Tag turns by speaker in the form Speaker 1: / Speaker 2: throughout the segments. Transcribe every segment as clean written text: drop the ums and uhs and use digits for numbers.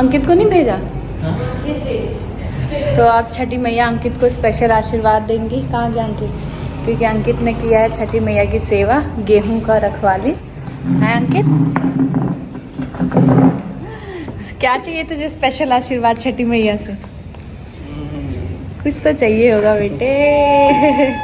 Speaker 1: अंकित को नहीं भेजा? तो आप छठी मैया अंकित को स्पेशल आशीर्वाद देंगी। कहाँ गया अंकित? क्योंकि अंकित ने किया है छठी मैया की सेवा, गेहूं का रखवाली है। अंकित क्या चाहिए तुझे स्पेशल आशीर्वाद छठी मैया से? कुछ तो चाहिए होगा बेटे।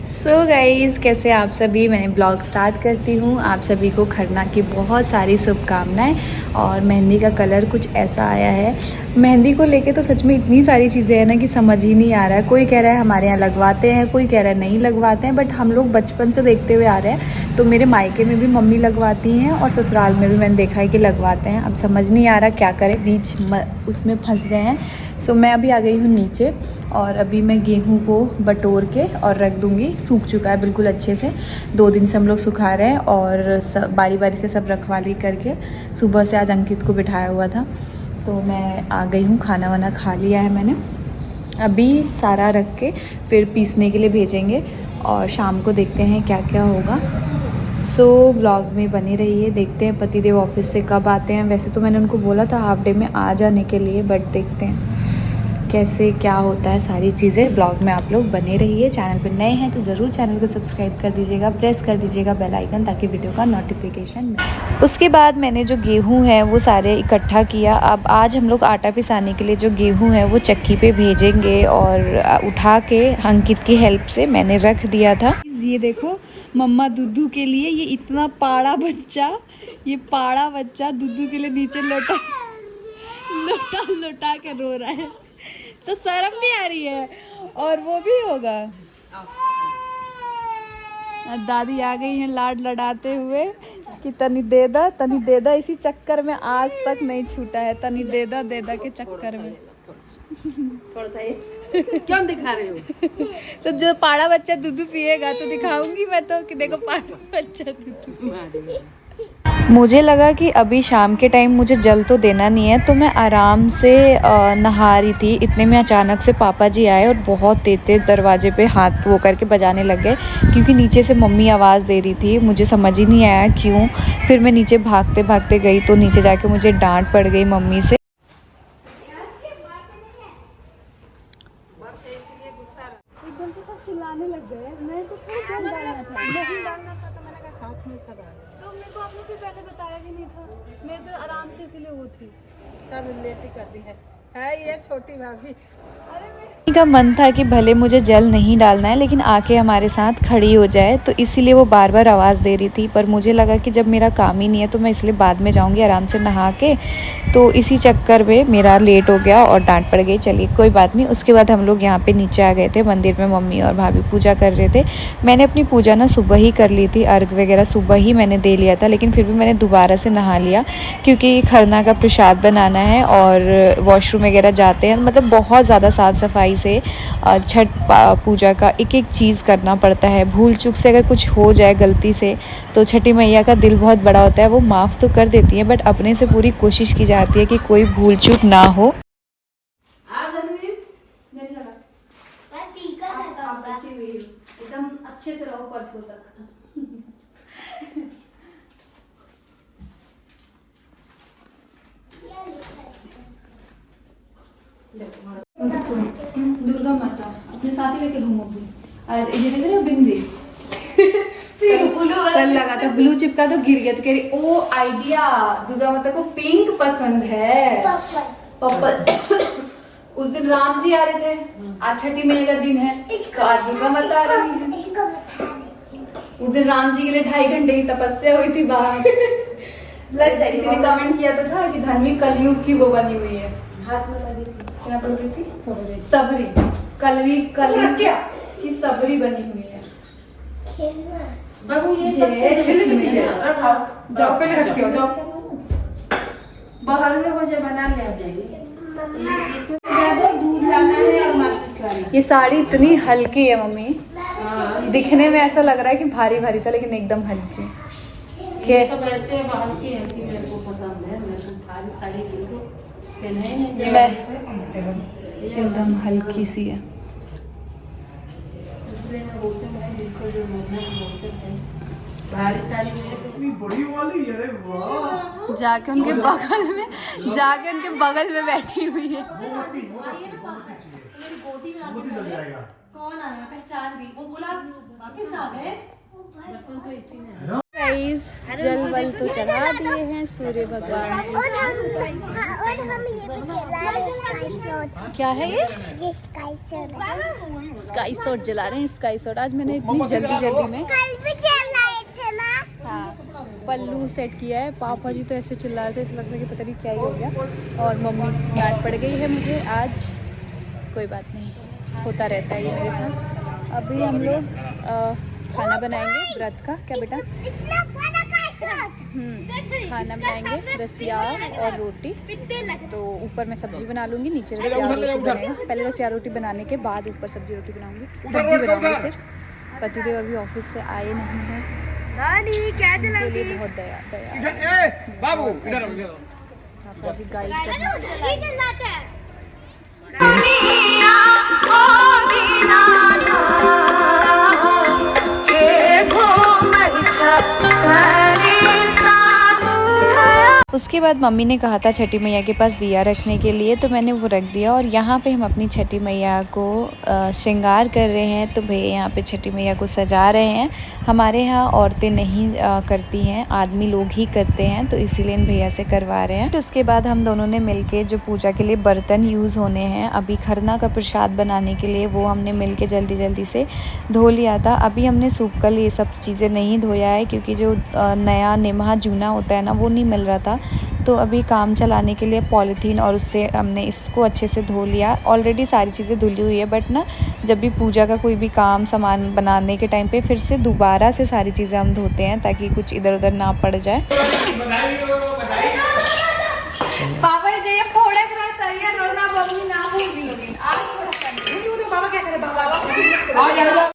Speaker 1: सो गाइज़, कैसे आप सभी? मैंने ब्लॉग स्टार्ट करती हूँ। आप सभी को खरना की बहुत सारी शुभकामनाएं। और मेहंदी का कलर कुछ ऐसा आया है। मेहंदी को लेके तो सच में इतनी सारी चीज़ें हैं ना कि समझ ही नहीं आ रहा है। कोई कह रहा है हमारे यहाँ लगवाते हैं, कोई कह रहा है नहीं लगवाते हैं, बट हम लोग बचपन से देखते हुए आ रहे हैं। तो मेरे मायके में भी मम्मी लगवाती हैं और ससुराल में भी मैंने देखा है कि लगवाते हैं। अब समझ नहीं आ रहा क्या करें, बीच उसमें फंस गए हैं। सो मैं अभी आ गई हूँ नीचे और अभी मैं गेहूं को बटोर के और रख दूँगी। सूख चुका है बिल्कुल अच्छे से। 2 दिन से हम लोग सुखा रहे हैं और सब बारी बारी से सब रखवाली करके सुबह से आज अंकित को बिठाया हुआ था। तो मैं आ गई हूँ, खाना वाना खा लिया है मैंने। अभी सारा रख के फिर पीसने के लिए भेजेंगे और शाम को देखते हैं क्या क्या होगा। सो ब्लॉग में बने रहिए। देखते हैं पतिदेव ऑफिस से कब आते हैं। वैसे तो मैंने उनको बोला था हाफ डे में आ जाने के लिए, बट देखते हैं कैसे क्या होता है सारी चीज़ें। ब्लॉग में आप लोग बने रहिए। चैनल पर नए हैं तो ज़रूर चैनल को सब्सक्राइब कर दीजिएगा, प्रेस कर दीजिएगा बेल आइकन, ताकि वीडियो का नोटिफिकेशन मिले। उसके बाद मैंने जो गेहूं है वो सारे इकट्ठा किया। अब आज हम लोग आटा पिसाने के लिए जो गेहूं है वो चक्की पे भेजेंगे और उठा के अंकित की हेल्प से मैंने रख दिया था। ये देखो मम्मा दुद्धू के लिए, ये इतना पाड़ा बच्चा, ये पाड़ा बच्चा दुद्धू के लिए नीचे लोटा लोटा लोटा के रो रहा है। तो शर्म भी आ रही है और वो भी होगा। दादी आ गई हैं लाड लड़ाते हुए कि तनी दे दा। इसी चक्कर में आज तक नहीं छूटा है, तनी दे दा के चक्कर में।
Speaker 2: थोड़ा सा क्यों दिखा रहे हो?
Speaker 1: तो जो पाड़ा बच्चा दूध पिएगा तो दिखाऊंगी मैं तो कि देखो पाड़ा बच्चा दूध। मुझे लगा कि अभी शाम के टाइम मुझे जल तो देना नहीं है, तो मैं आराम से नहा रही थी। इतने में अचानक से पापा जी आए और बहुत तेज दरवाजे पे हाथ वो करके बजाने लग गए, क्योंकि नीचे से मम्मी आवाज़ दे रही थी। मुझे समझ ही नहीं आया क्यों। फिर मैं नीचे भागते भागते गई तो नीचे जाके मुझे डांट पड़ गई मम्मी से। चिल्लाने लग गए। मैं तो जल डालना था, नहीं डालना था, तो मैंने कहा साथ में सब आ। तो मेरे को आपने फिर पहले बताया भी नहीं था। मैं तो आराम से इसीलिए वो थी।
Speaker 2: सब लेटी कर दी है ये छोटी भाभी।
Speaker 1: का मन था कि भले मुझे जल नहीं डालना है लेकिन आके हमारे साथ खड़ी हो जाए, तो इसीलिए वो बार बार आवाज़ दे रही थी। पर मुझे लगा कि जब मेरा काम ही नहीं है तो मैं इसलिए बाद में जाऊंगी आराम से नहा के। तो इसी चक्कर में मेरा लेट हो गया और डांट पड़ गई। चलिए कोई बात नहीं। उसके बाद हम लोग यहाँ पे नीचे आ गए थे मंदिर में। मम्मी और भाभी पूजा कर रहे थे। मैंने अपनी पूजा ना सुबह ही कर ली थी, अर्घ वगैरह सुबह ही मैंने दे लिया था, लेकिन फिर भी मैंने दोबारा से नहा लिया क्योंकि खरना का प्रसाद बनाना है और वॉशरूम वगैरह जाते हैं। मतलब बहुत ज़्यादा साफ़ सफाई से छठ पूजा का एक एक चीज़ करना पड़ता है। भूल चूक से अगर कुछ हो जाए गलती से तो छठी मैया का दिल बहुत बड़ा होता है, वो माफ़ तो कर देती है, बट अपने से पूरी कोशिश की जाती है कि कोई भूल चूक ना हो। एकदम अच्छे से रहो परसों तक। दुर्गा माता अपने साथ ही लेके घूमोगी। और ये देख रहे हो बिंदी कल लगा था, ब्लू चिपका तो गिर गया। तो कह रही ओ आइडिया, दुर्गा माता को पिंक पसंद है, पर्पल। उस दिन राम जी आ रहे थे, आज छठी मैया का दिन है तो आज दुर्गा माता आ रही है। उस दिन राम जी के लिए 2.5 घंटे की तपस्या हुई थी बाहर। किसी ने कमेंट किया तो था कि धर्मी कलयुग की वो बनी हुई है। हाथ में क्या बोल रही थी? सबरी कलयुग की सबरी बनी हुई है।
Speaker 2: बाबू ये जाओ पहले रख के जाओ, बाहर में हो जाए बना ले जाएगी। दूध लाना है और माचिस लानी है।
Speaker 1: ये साड़ी इतनी हल्की है मम्मी, दिखने में ऐसा लग रहा है कि भारी भारी सा, लेकिन एकदम हल्की।
Speaker 2: ये सब ऐसे हल्की हल्की मेरे को पसंद है। मैं तो भारी साड़ी पहने
Speaker 1: मैं एकदम हल्की सी है।
Speaker 2: इसलिए मैं बोलते हैं जिसको जो बोलते हैं। भारी साड़ी में तो
Speaker 3: इतनी बड़ी वाली, अरे वाह।
Speaker 1: जाके उनके बगल में बैठी हुई है।
Speaker 3: मोमबत्ती
Speaker 4: मेरी गोदी में आके
Speaker 3: जल
Speaker 4: बोले,
Speaker 3: जाएगा।
Speaker 4: कौन आया, पहचान दी। वो बोला वापिस आ गए।
Speaker 2: बर्तन तो इसी ने
Speaker 1: गाइस जल वल तो चढ़ा दिए हैं सूर्य भगवान जी।
Speaker 5: और हम ये भी जला रहे हैं स्काई शॉट।
Speaker 1: क्या है ये?
Speaker 5: ये स्काई शॉट है।
Speaker 1: स्काई शॉट जला रहे हैं, स्काई शॉट। आज मैंने इतनी जल्दी में
Speaker 5: कल भी जलाए थे ना।
Speaker 1: हाँ पल्लू सेट किया है। पापा जी तो ऐसे चिल्ला रहे थे, ऐसा लगता है कि पता नहीं क्या ही हो गया। और मम्मी डांट पड़ गई है मुझे आज। कोई बात नहीं, होता रहता है ये मेरे साथ। अभी हम लोग खाना बनाएंगे व्रत का। क्या बेटा?
Speaker 5: इतना बड़ा शॉट।
Speaker 1: खाना बनाएंगे रसिया और रोटी। तो ऊपर मैं सब्जी बना लूँगी, नीचे रसिया रोटी बनेगा। पहले रसिया रोटी बनाने के बाद ऊपर सब्जी रोटी बनाऊंगी। सब्जी बनाऊंगी सिर्फ। पतिदेव अभी ऑफिस से आए नहीं हैं। उनके लिए बहुत दया
Speaker 3: बाबू
Speaker 1: पापा जी गाइड कर उसके बाद मम्मी ने कहा था छठी मैया के पास दिया रखने के लिए, तो मैंने वो रख दिया। और यहाँ पे हम अपनी छठी मैया को श्रृंगार कर रहे हैं। तो भैया यहाँ पे छठी मैया को सजा रहे हैं। हमारे यहाँ औरतें नहीं करती हैं, आदमी लोग ही करते हैं, तो इसीलिए इन भैया से करवा रहे हैं। तो उसके बाद हम दोनों ने मिलके जो पूजा के लिए बर्तन यूज़ होने हैं अभी खरना का प्रसाद बनाने के लिए, वो हमने मिलके जल्दी से धो लिया था। अभी हमने सूख कल ये सब चीज़ें नहीं धोया है, क्योंकि जो नया निमहा जूना होता है ना, वो नहीं मिल रहा था। तो अभी काम चलाने के लिए पॉलीथीन और उससे हमने इसको अच्छे से धो लिया। ऑलरेडी सारी चीज़ें धुली हुई है, बट ना जब भी पूजा का कोई भी काम सामान बनाने के टाइम पे फिर से दोबारा से सारी चीज़ें हम धोते हैं, ताकि कुछ इधर उधर ना पड़ जाए। पापा जी फोड़े करा चाहिए, रोना बम्मी ना होगी, लेकिन आज थोड़ा करनी। बाबा क्या करे? बाबा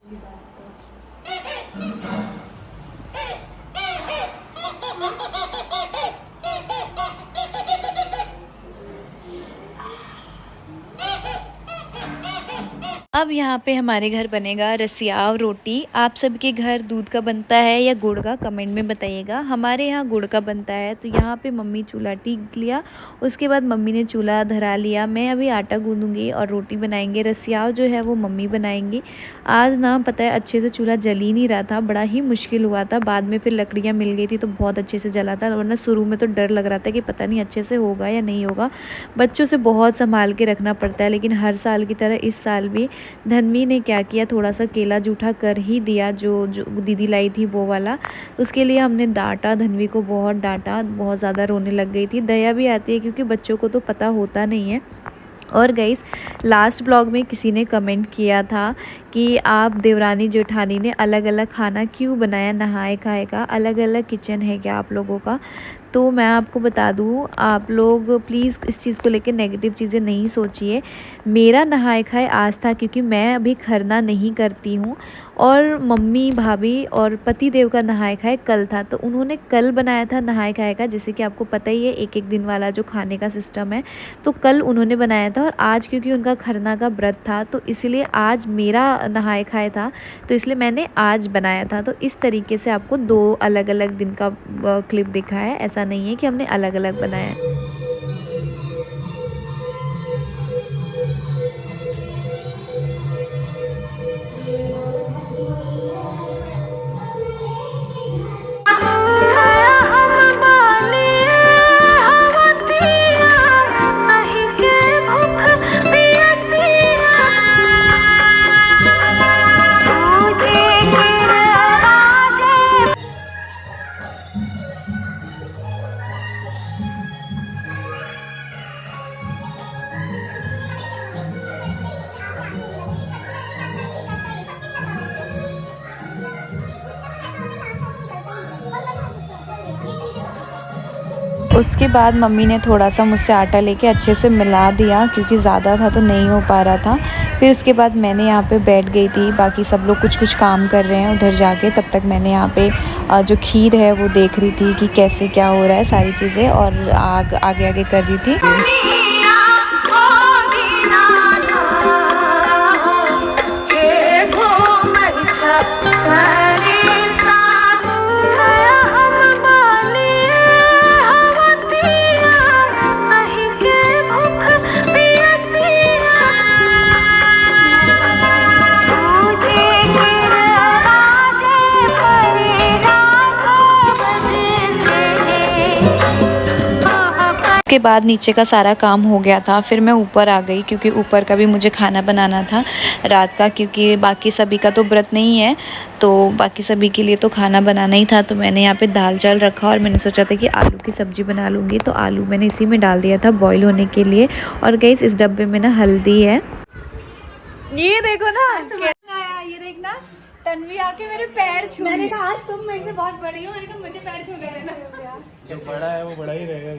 Speaker 1: अब यहाँ पे हमारे घर बनेगा रसिया रोटी। आप सबके घर दूध का बनता है या गुड़ का, कमेंट में बताइएगा। हमारे यहाँ गुड़ का बनता है। तो यहाँ पे मम्मी चूल्हा टीक लिया, उसके बाद मम्मी ने चूल्हा धरा लिया। मैं अभी आटा गूँधूँगी और रोटी बनाएंगे। रसिया जो है वो मम्मी बनाएंगी। आज ना पता है अच्छे से चूल्हा जल ही नहीं रहा था, बड़ा ही मुश्किल हुआ था। बाद में फिर लकड़ियाँ मिल गई थी तो बहुत अच्छे से जला था, वरना शुरू में तो डर लग रहा था कि पता नहीं अच्छे से होगा या नहीं होगा। बच्चों से बहुत संभाल के रखना पड़ता है, लेकिन हर साल की तरह इस साल भी धन्वी ने क्या किया, थोड़ा सा केला जूठा कर ही दिया, जो दीदी लाई थी वो वाला। उसके लिए हमने डांटा, धन्वी को बहुत डांटा, बहुत ज़्यादा रोने लग गई थी। दया भी आती है क्योंकि बच्चों को तो पता होता नहीं है। और गाइस लास्ट ब्लॉग में किसी ने कमेंट किया था कि आप देवरानी जेठानी ने अलग अलग खाना क्यों बनाया, नहाए खाए का अलग अलग किचन है क्या आप लोगों का। तो मैं आपको बता दूं, आप लोग प्लीज़ इस चीज़ को लेकर नेगेटिव चीज़ें नहीं सोचिए। मेरा नहाए खाए आज था, क्योंकि मैं अभी खरना नहीं करती हूँ, और मम्मी भाभी और पति देव का नहाए खाए कल था। तो उन्होंने कल बनाया था नहाए खाए का, जैसे कि आपको पता ही है एक एक दिन वाला जो खाने का सिस्टम है। तो कल उन्होंने बनाया था, और आज क्योंकि उनका खरना का व्रत था तो इसलिए आज मेरा नहाए खाए था, तो इसलिए मैंने आज बनाया था। तो इस तरीके से आपको दो अलग अलग दिन का क्लिप दिखा है, ऐसा नहीं है कि हमने अलग अलग बनाया है। उसके बाद मम्मी ने थोड़ा सा मुझसे आटा लेके अच्छे से मिला दिया, क्योंकि ज़्यादा था तो नहीं हो पा रहा था। फिर उसके बाद मैंने यहाँ पे बैठ गई थी, बाकी सब लोग कुछ कुछ काम कर रहे हैं उधर जाके। तब तक मैंने यहाँ पे जो खीर है वो देख रही थी कि कैसे क्या हो रहा है सारी चीज़ें, और आगे आगे कर रही थी। बाद नीचे का सारा काम हो गया था। फिर मैं ऊपर आ गई क्योंकि ऊपर का भी मुझे खाना बनाना था रात का, क्योंकि बाकी सभी का तो व्रत नहीं है, तो बाकी सभी के लिए तो खाना बनाना ही था। तो मैंने यहाँ पे दाल चावल रखा और मैंने सोचा था कि आलू की सब्ज़ी बना लूँगी, तो आलू मैंने इसी में डाल दिया था बॉईल होने के लिए। और गाइस इस डब्बे में ना हल्दी है, ये देखो ना ये देखना तन्वी आके मेरे पैर छू, मैंने कहा आज तुम मेरे से बहुत बड़ी हो, मैंने कहा मुझे पैर छू लेना।
Speaker 3: जो बड़ा है वो बड़ा ही रहेगा,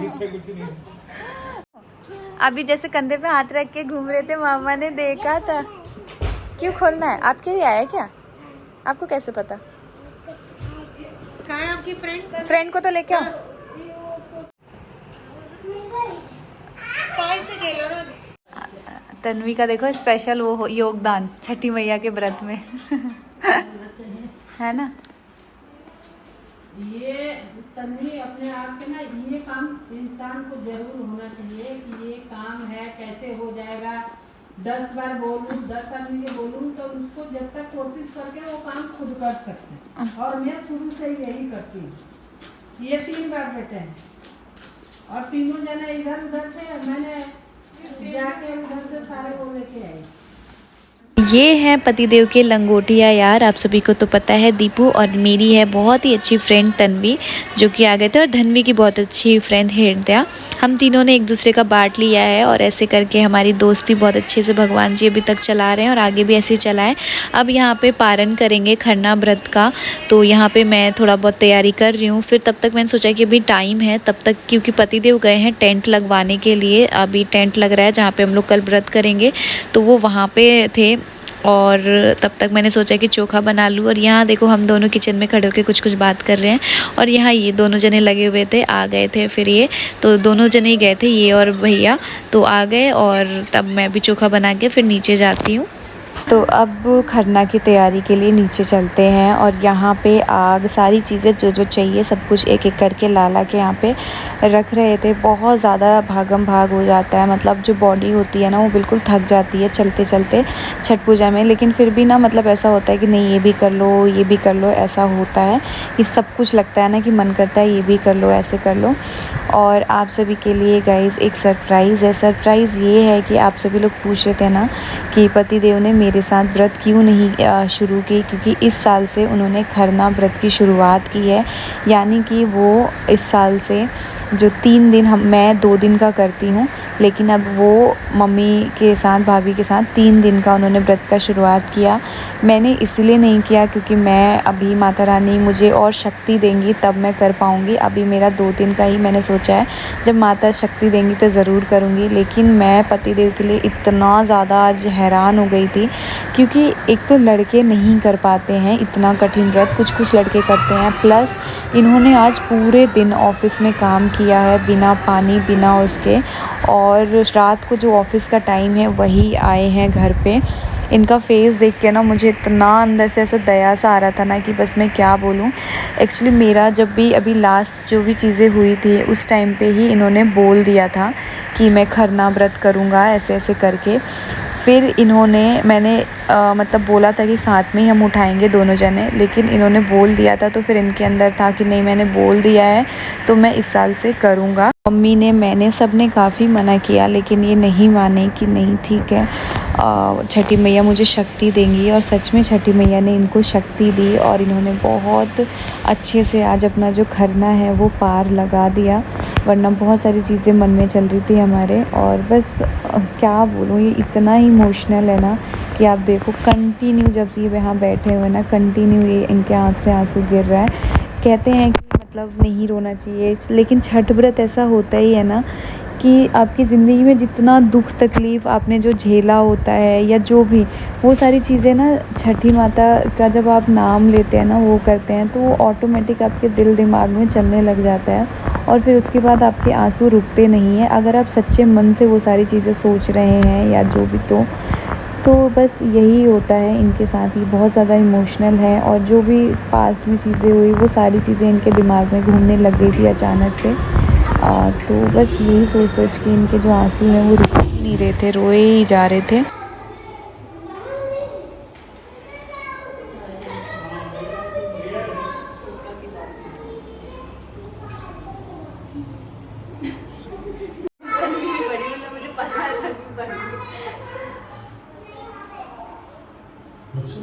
Speaker 3: इससे कुछ नहीं।
Speaker 1: अभी जैसे कंधे पे हाथ रख के घूम रहे थे, मामा ने देखा था। क्यों खोलना है? आपके लिए आया क्या? आपको कैसे पता?
Speaker 2: कहाँ है आपकी फ्रेंड?
Speaker 1: फ्रेंड को तो लेके आओ। तन्वी का देखो स्पेशल वो योगदान छठी मैया के व्रत में है ना।
Speaker 2: ये तन्वी अपने आप के ना ये काम इंसान को जरूर होना चाहिए कि ये काम है कैसे हो जाएगा। 10 बार बोलूँ 10 आदमी के बोलूँ तो उसको जब तक कोशिश करके वो काम खुद कर सकते हैं। और मैं शुरू से यही करती हूँ। ये 3 बार बेटे हैं और तीनों जने इधर उधर थे, मैंने जाके उधर से सारे वो लेके आई।
Speaker 1: ये है पतिदेव के लंगोटिया यार, आप सभी को तो पता है। दीपू और मेरी है बहुत ही अच्छी फ्रेंड तन्वी जो कि आ गए थे, और धन्वी की बहुत अच्छी फ्रेंड हृदया। हम तीनों ने एक दूसरे का बांट लिया है और ऐसे करके हमारी दोस्ती बहुत अच्छे से भगवान जी अभी तक चला रहे हैं और आगे भी ऐसे ही चलाएं। अब यहाँ पे पारण करेंगे खरना व्रत का, तो यहाँ पे मैं थोड़ा बहुत तैयारी कर रही हूँ। फिर तब तक मैंने सोचा कि अभी टाइम है, तब तक क्योंकि पतिदेव गए हैं टेंट लगवाने के लिए। अभी टेंट लग रहा है जहाँ पे हम लोग कल व्रत करेंगे, तो वो वहाँ पे थे। और तब तक मैंने सोचा कि चोखा बना लूँ। और यहाँ देखो हम दोनों किचन में खड़े होकर कुछ बात कर रहे हैं, और यहाँ ये दोनों जने लगे हुए थे, आ गए थे। फिर ये तो दोनों जने ही गए थे, ये और भैया, तो आ गए। और तब मैं भी चोखा बना के फिर नीचे जाती हूँ। तो अब खरना की तैयारी के लिए नीचे चलते हैं। और यहाँ पे आग सारी चीज़ें जो जो चाहिए सब कुछ एक एक करके ला के यहाँ पे रख रहे थे। बहुत ज़्यादा भागम भाग हो जाता है, मतलब जो बॉडी होती है ना वो बिल्कुल थक जाती है चलते चलते छठ पूजा में। लेकिन फिर भी ना मतलब ऐसा होता है कि नहीं ये भी कर लो ये भी कर लो, ऐसा होता है कि सब कुछ लगता है ना कि मन करता है ये भी कर लो ऐसे कर लो। और आप सभी के लिए गाइज़ एक सरप्राइज़ है। सरप्राइज़ ये है कि आप सभी लोग पूछ रहे थे ना कि पतिदेव ने मेरे साथ व्रत क्यों नहीं शुरू की, क्योंकि इस साल से उन्होंने खरना व्रत की शुरुआत की है। यानी कि वो इस साल से जो 3 दिन मैं 2 दिन का करती हूँ, लेकिन अब वो मम्मी के साथ भाभी के साथ 3 दिन का उन्होंने व्रत का शुरुआत किया। मैंने इसलिए नहीं किया क्योंकि मैं अभी माता रानी मुझे और शक्ति देंगी तब मैं कर पाऊँगी। अभी मेरा 2 दिन का ही मैंने सोचा है, जब माता शक्ति देंगी तो ज़रूर करूँगी। लेकिन मैं पतिदेव के लिए इतना ज़्यादा आज हैरान हो गई थी, क्योंकि एक तो लड़के नहीं कर पाते हैं इतना कठिन व्रत, कुछ लड़के करते हैं। प्लस इन्होंने आज पूरे दिन ऑफिस में काम किया है बिना पानी बिना उसके, और रात को जो ऑफिस का टाइम है वही आए हैं घर पे। इनका फेस देख के ना मुझे इतना अंदर से ऐसा दया सा आ रहा था ना कि बस मैं क्या बोलूँ। एक्चुअली मेरा जब भी अभी लास्ट जो भी चीज़ें हुई थी उस टाइम पे ही इन्होंने बोल दिया था कि मैं खरना व्रत करूँगा ऐसे ऐसे करके। फिर इन्होंने मैंने मतलब बोला था कि साथ में ही हम उठाएंगे दोनों जने, लेकिन इन्होंने बोल दिया था तो फिर इनके अंदर था कि नहीं मैंने बोल दिया है तो मैं इस साल से करूँगा। मम्मी ने मैंने सब ने काफ़ी मना किया, लेकिन ये नहीं माने कि नहीं ठीक है छठी मैया मुझे शक्ति देंगी। और सच में छठी मैया ने इनको शक्ति दी और इन्होंने बहुत अच्छे से आज अपना जो खरना है वो पार लगा दिया। वरना बहुत सारी चीज़ें मन में चल रही थी हमारे, और बस क्या बोलूँ ये इतना इमोशनल है ना कि आप देखो कंटिन्यू जब ये यहाँ बैठे हुए ना कंटिन्यू ये इनके आँख से आंसू गिर रहा है। कहते हैं कि मतलब नहीं रोना चाहिए, लेकिन छठ व्रत ऐसा होता ही है ना कि आपकी ज़िंदगी में जितना दुख तकलीफ़ आपने जो झेला होता है या जो भी वो सारी चीज़ें ना छठी माता का जब आप नाम लेते हैं ना वो करते हैं तो वो ऑटोमेटिक आपके दिल दिमाग में चलने लग जाता है, और फिर उसके बाद आपके आंसू रुकते नहीं हैं अगर आप सच्चे मन से वो सारी चीज़ें सोच रहे हैं या जो भी। तो बस यही होता है इनके साथ, ही बहुत ज़्यादा इमोशनल है। और जो भी पास्ट में चीज़ें हुई वो सारी चीज़ें इनके दिमाग में घूमने लग गई थी अचानक से। तो बस यही सोच के इनके जो आंसू हैं वो रुक ही नहीं रहे थे, रोए ही जा रहे थे। नीचे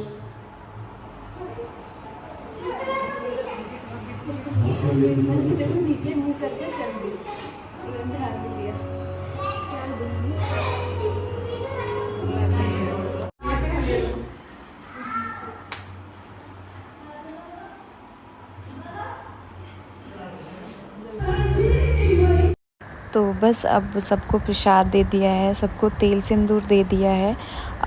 Speaker 1: मुंह करके चल गई, ध्यान नहीं दिया। तो बस अब सबको प्रसाद दे दिया है, सबको तेल सिंदूर दे दिया है।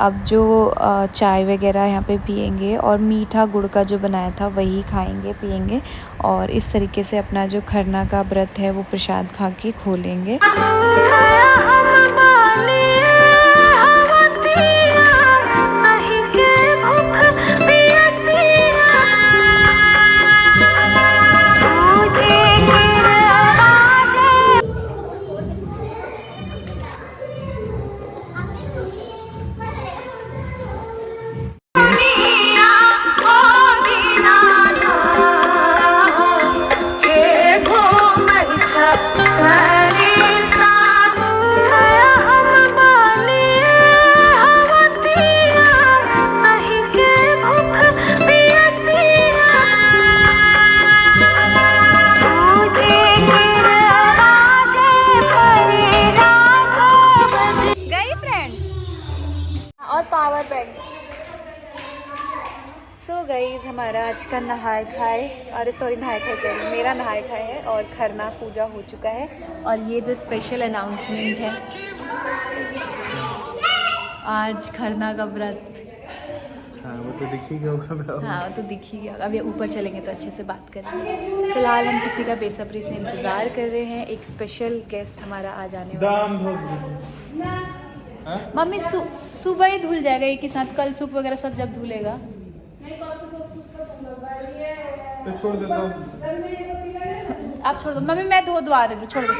Speaker 1: अब जो चाय वगैरह यहाँ पे पियेंगे और मीठा गुड़ का जो बनाया था वही खाएंगे पियेंगे, और इस तरीके से अपना जो खरना का व्रत है वो प्रसाद खा के खोलेंगे। Power bank. सो गाइज हमारा आज का नहाए खाए, अरे सॉरी नहाए खाए कह रही हूँ, मेरा नहाए खाए है और खरना पूजा हो चुका है। और ये जो स्पेशल अनाउंसमेंट है, आज खरना का व्रत।
Speaker 3: हाँ वो तो दिख ही गया होगा।
Speaker 1: हाँ वो तो दिख ही गया। अब ये ऊपर चलेंगे तो अच्छे से बात करेंगे। फिलहाल हम किसी का बेसब्री से इंतज़ार कर रहे हैं, एक स्पेशल गेस्ट हमारा आ जाने वाला है। मम्मी सुबह ही धुल जाएगा एक ही साथ, कल सूप वगैरह सब जब धुलेगा।
Speaker 3: तो छोड़ देता हूँ।
Speaker 1: आप छोड़ दो मम्मी, मैं धो आ रही हूँ, छोड़ दो।